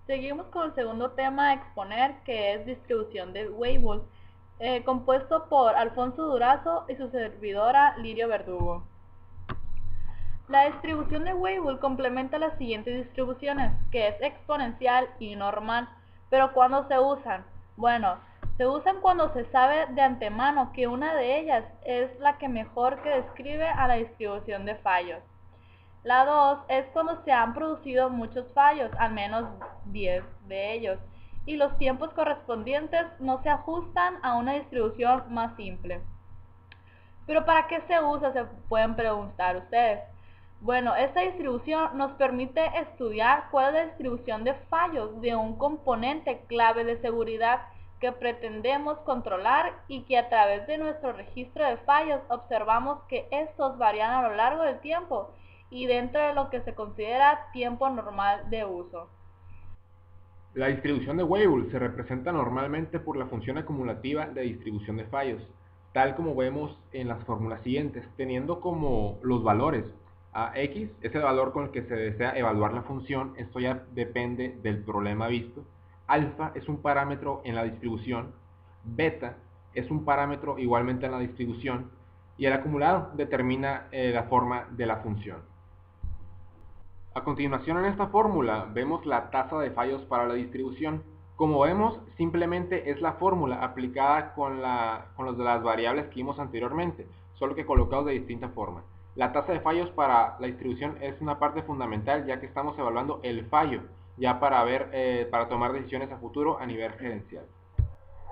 Seguimos con el segundo tema a exponer, que es distribución de Weibull, compuesto por Alfonso Durazo y su servidora Lirio Verdugo. La distribución de Weibull complementa las siguientes distribuciones, que es exponencial y normal. Pero ¿cuándo se usan? Bueno, se usan cuando se sabe de antemano que una de ellas es la que mejor que describe a la distribución de fallos. La 2 es cuando se han producido muchos fallos, al menos 10 de ellos, y los tiempos correspondientes no se ajustan a una distribución más simple. ¿Pero para qué se usa? Se pueden preguntar ustedes. Bueno, esta distribución nos permite estudiar cuál es la distribución de fallos de un componente clave de seguridad que pretendemos controlar y que a través de nuestro registro de fallos observamos que estos varían a lo largo del tiempo y dentro de lo que se considera tiempo normal de uso. La distribución de Weibull se representa normalmente por la función acumulativa de distribución de fallos, tal como vemos en las fórmulas siguientes, teniendo como los valores a x es el valor con el que se desea evaluar la función, esto ya depende del problema visto, alfa es un parámetro en la distribución, beta es un parámetro igualmente en la distribución y el acumulado determina la forma de la función. A continuación en esta fórmula vemos la tasa de fallos para la distribución. Como vemos, simplemente es la fórmula aplicada con las variables que vimos anteriormente, solo que colocados de distinta forma. La tasa de fallos para la distribución es una parte fundamental ya que estamos evaluando el fallo, ya para tomar decisiones a futuro a nivel gerencial.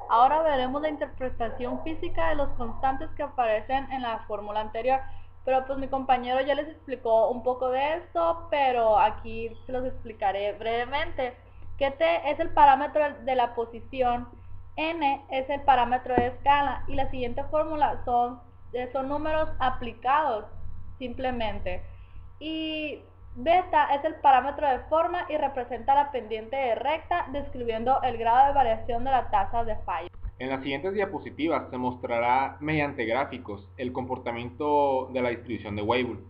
Ahora veremos la interpretación física de los constantes que aparecen en la fórmula anterior. Pero pues mi compañero ya les explicó un poco de esto, pero aquí se los explicaré brevemente. Que T es el parámetro de la posición, N es el parámetro de escala y la siguiente fórmula son números aplicados simplemente. Y beta es el parámetro de forma y representa la pendiente de recta, describiendo el grado de variación de la tasa de fallo. En las siguientes diapositivas se mostrará mediante gráficos el comportamiento de la distribución de Weibull.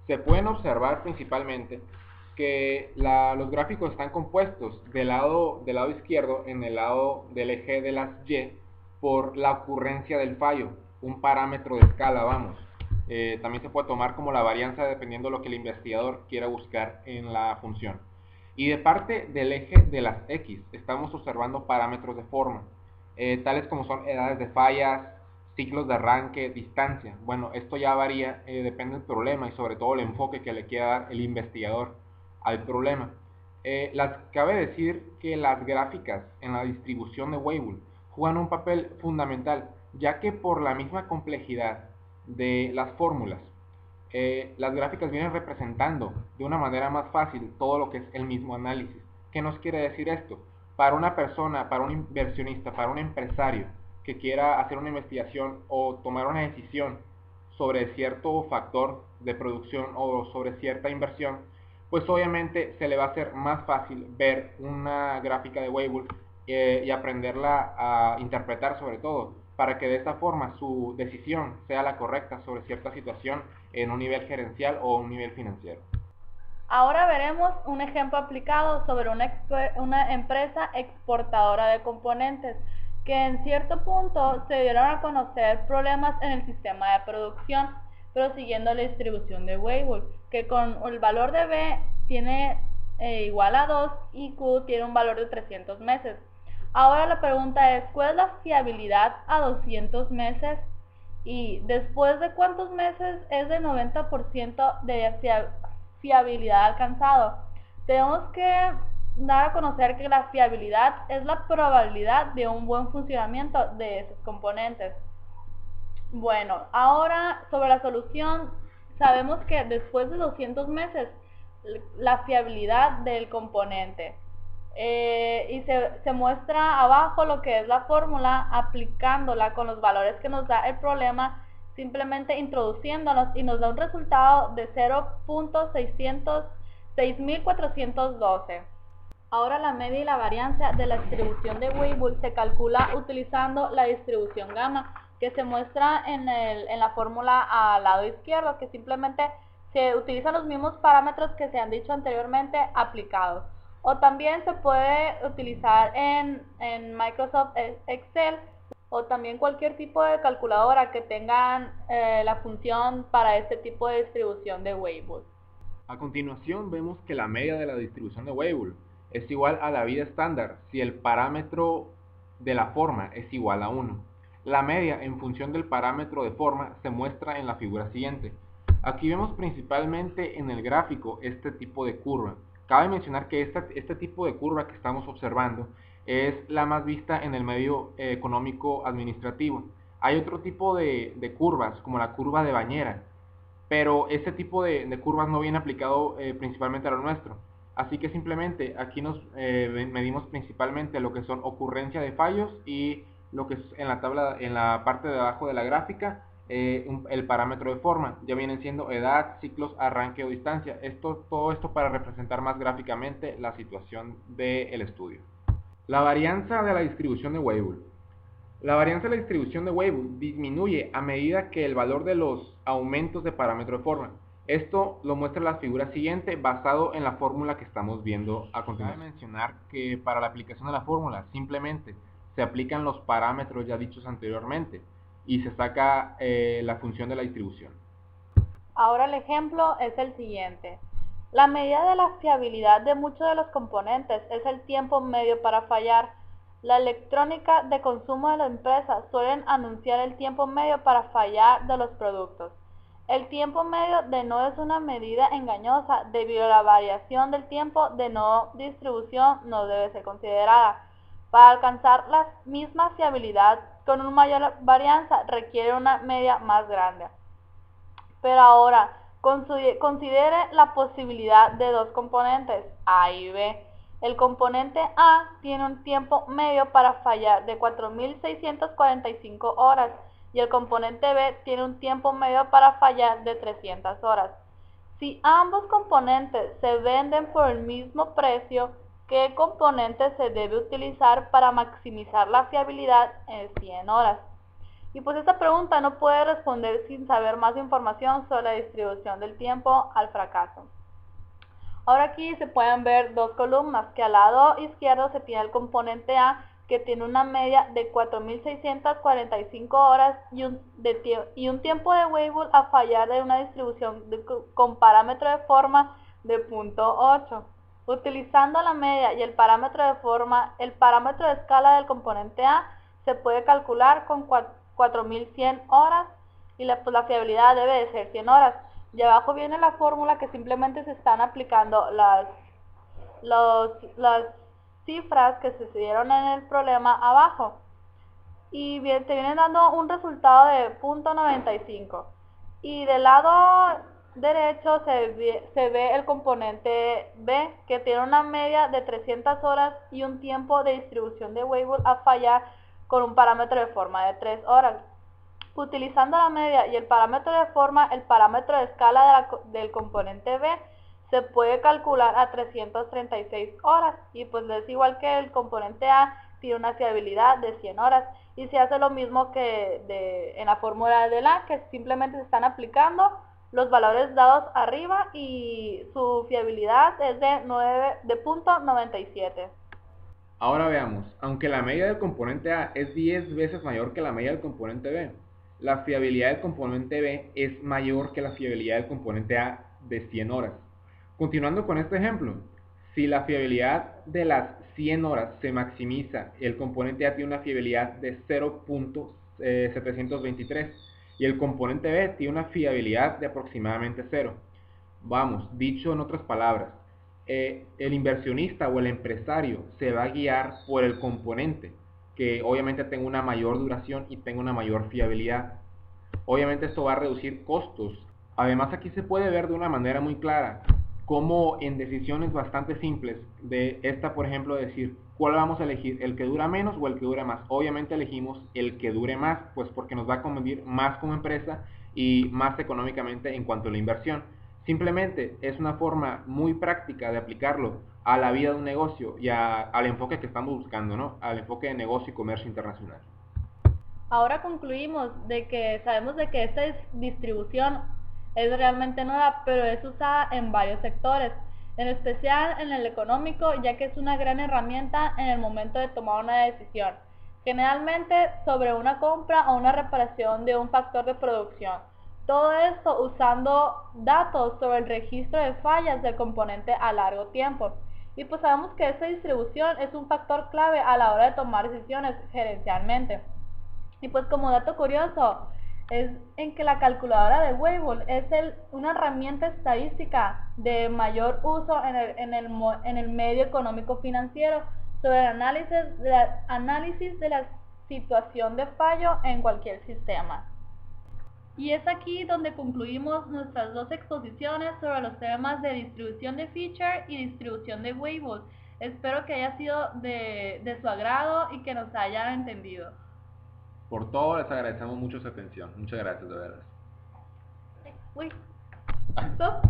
Se pueden observar principalmente que los gráficos están compuestos del lado izquierdo en el lado del eje de las Y por la ocurrencia del fallo, un parámetro de escala, vamos. También se puede tomar como la varianza dependiendo de lo que el investigador quiera buscar en la función. Y de parte del eje de las X estamos observando parámetros de forma, tales como son edades de fallas, ciclos de arranque, distancia. Bueno, esto ya varía, depende del problema y sobre todo el enfoque que le quiera dar el investigador al problema. Cabe decir que las gráficas en la distribución de Weibull juegan un papel fundamental, ya que por la misma complejidad de las fórmulas, las gráficas vienen representando de una manera más fácil todo lo que es el mismo análisis. ¿Qué nos quiere decir esto? Para una persona, para un inversionista, para un empresario que quiera hacer una investigación o tomar una decisión sobre cierto factor de producción o sobre cierta inversión, pues obviamente se le va a hacer más fácil ver una gráfica de Weibull y aprenderla a interpretar sobre todo, para que de esta forma su decisión sea la correcta sobre cierta situación en un nivel gerencial o un nivel financiero. Ahora veremos un ejemplo aplicado sobre una empresa exportadora de componentes que en cierto punto se dieron a conocer problemas en el sistema de producción, pero siguiendo la distribución de Weibull, que con el valor de B tiene igual a 2 y Q tiene un valor de 300 meses. Ahora la pregunta es, ¿cuál es la fiabilidad a 200 meses? Y después de cuántos meses es del 90% de fiabilidad alcanzado. Tenemos que dar a conocer que la fiabilidad es la probabilidad de un buen funcionamiento de esos componentes. Bueno, ahora sobre la solución, sabemos que después de 200 meses la fiabilidad del componente. Y se muestra abajo lo que es la fórmula aplicándola con los valores que nos da el problema, simplemente introduciéndolos y nos da un resultado de 0.6412. Ahora la media y la varianza de la distribución de Weibull se calcula utilizando la distribución gamma, que se muestra en la fórmula al lado izquierdo, que simplemente se utilizan los mismos parámetros que se han dicho anteriormente aplicados. O también se puede utilizar en Microsoft Excel o también cualquier tipo de calculadora que tengan la función para este tipo de distribución de Weibull. A continuación vemos que la media de la distribución de Weibull es igual a la vida estándar si el parámetro de la forma es igual a 1. La media en función del parámetro de forma se muestra en la figura siguiente. Aquí vemos principalmente en el gráfico este tipo de curva. Cabe mencionar que este tipo de curva que estamos observando es la más vista en el medio económico administrativo. Hay otro tipo de curvas, como la curva de bañera, pero este tipo de curvas no viene aplicado principalmente a lo nuestro. Así que simplemente aquí nos medimos principalmente lo que son ocurrencia de fallos y lo que es en la tabla, en la parte de abajo de la gráfica, el parámetro de forma. Ya vienen siendo edad, ciclos, arranque o distancia. Todo esto para representar más gráficamente la situación del estudio. La varianza de la distribución de Weibull. La varianza de la distribución de Weibull disminuye a medida que el valor de los aumentos de parámetro de forma. Esto lo muestra la figura siguiente basado en la fórmula que estamos viendo a continuación. Cabe mencionar que para la aplicación de la fórmula simplemente se aplican los parámetros ya dichos anteriormente y se saca la función de la distribución. Ahora el ejemplo es el siguiente. La medida de la fiabilidad de muchos de los componentes es el tiempo medio para fallar. La electrónica de consumo de la empresa suelen anunciar el tiempo medio para fallar de los productos. El tiempo medio de no es una medida engañosa debido a la variación del tiempo de no distribución no debe ser considerada. Para alcanzar la misma fiabilidad con una mayor varianza requiere una media más grande. Pero ahora, considere la posibilidad de dos componentes, A y B. El componente A tiene un tiempo medio para fallar de 4.645 horas y el componente B tiene un tiempo medio para fallar de 300 horas. Si ambos componentes se venden por el mismo precio, ¿qué componente se debe utilizar para maximizar la fiabilidad en 100 horas? Y pues esta pregunta no puede responder sin saber más información sobre la distribución del tiempo al fracaso. Ahora aquí se pueden ver dos columnas, que al lado izquierdo se tiene el componente A, que tiene una media de 4.645 horas y un tiempo de Weibull a fallar de una distribución con parámetro de forma de 0.8. Utilizando la media y el parámetro de forma, el parámetro de escala del componente A se puede calcular con 4.100 horas y la fiabilidad debe de ser 100 horas. Y abajo viene la fórmula que simplemente se están aplicando las cifras que se dieron en el problema abajo. Y bien, te vienen dando un resultado de 0.95. Y del lado derecho se ve el componente B, que tiene una media de 300 horas y un tiempo de distribución de Weibull a fallar con un parámetro de forma de 3 horas. Utilizando la media y el parámetro de forma, el parámetro de escala del componente B se puede calcular a 336 horas y pues es igual que el componente A, tiene una fiabilidad de 100 horas y se hace lo mismo que en la fórmula del A, que simplemente se están aplicando los valores dados arriba y su fiabilidad es de 0.97. Ahora veamos, aunque la media del componente A es 10 veces mayor que la media del componente B, la fiabilidad del componente B es mayor que la fiabilidad del componente A de 100 horas. Continuando con este ejemplo, si la fiabilidad de las 100 horas se maximiza, el componente A tiene una fiabilidad de 0.723 y el componente B tiene una fiabilidad de aproximadamente 0. Vamos, dicho en otras palabras, el inversionista o el empresario se va a guiar por el componente que obviamente tenga una mayor duración y tenga una mayor fiabilidad. Obviamente esto va a reducir costos. Además aquí se puede ver de una manera muy clara cómo en decisiones bastante simples de esta, por ejemplo, decir cuál vamos a elegir, el que dura menos o el que dure más. Obviamente elegimos el que dure más, pues porque nos va a convenir más como empresa y más económicamente en cuanto a la inversión. Simplemente es una forma muy práctica de aplicarlo a la vida de un negocio y al enfoque que estamos buscando, ¿no? Al enfoque de negocio y comercio internacional. Ahora concluimos sabemos de que esta distribución es realmente nueva, pero es usada en varios sectores. en especial en el económico, ya que es una gran herramienta en el momento de tomar una decisión, generalmente sobre una compra o una reparación de un factor de producción. Todo esto usando datos sobre el registro de fallas del componente a largo tiempo. Y pues sabemos que esa distribución es un factor clave a la hora de tomar decisiones gerencialmente. Y pues como dato curioso, es en que la calculadora de Weibull es una herramienta estadística de mayor uso en el medio económico financiero sobre el análisis de la situación de fallo en cualquier sistema. Y es aquí donde concluimos nuestras dos exposiciones sobre los temas de distribución de Fisher y distribución de Weibull. Espero que haya sido de su agrado y que nos hayan entendido. Por todo les agradecemos mucho su atención. Muchas gracias, de verdad. Uy, ¿listo?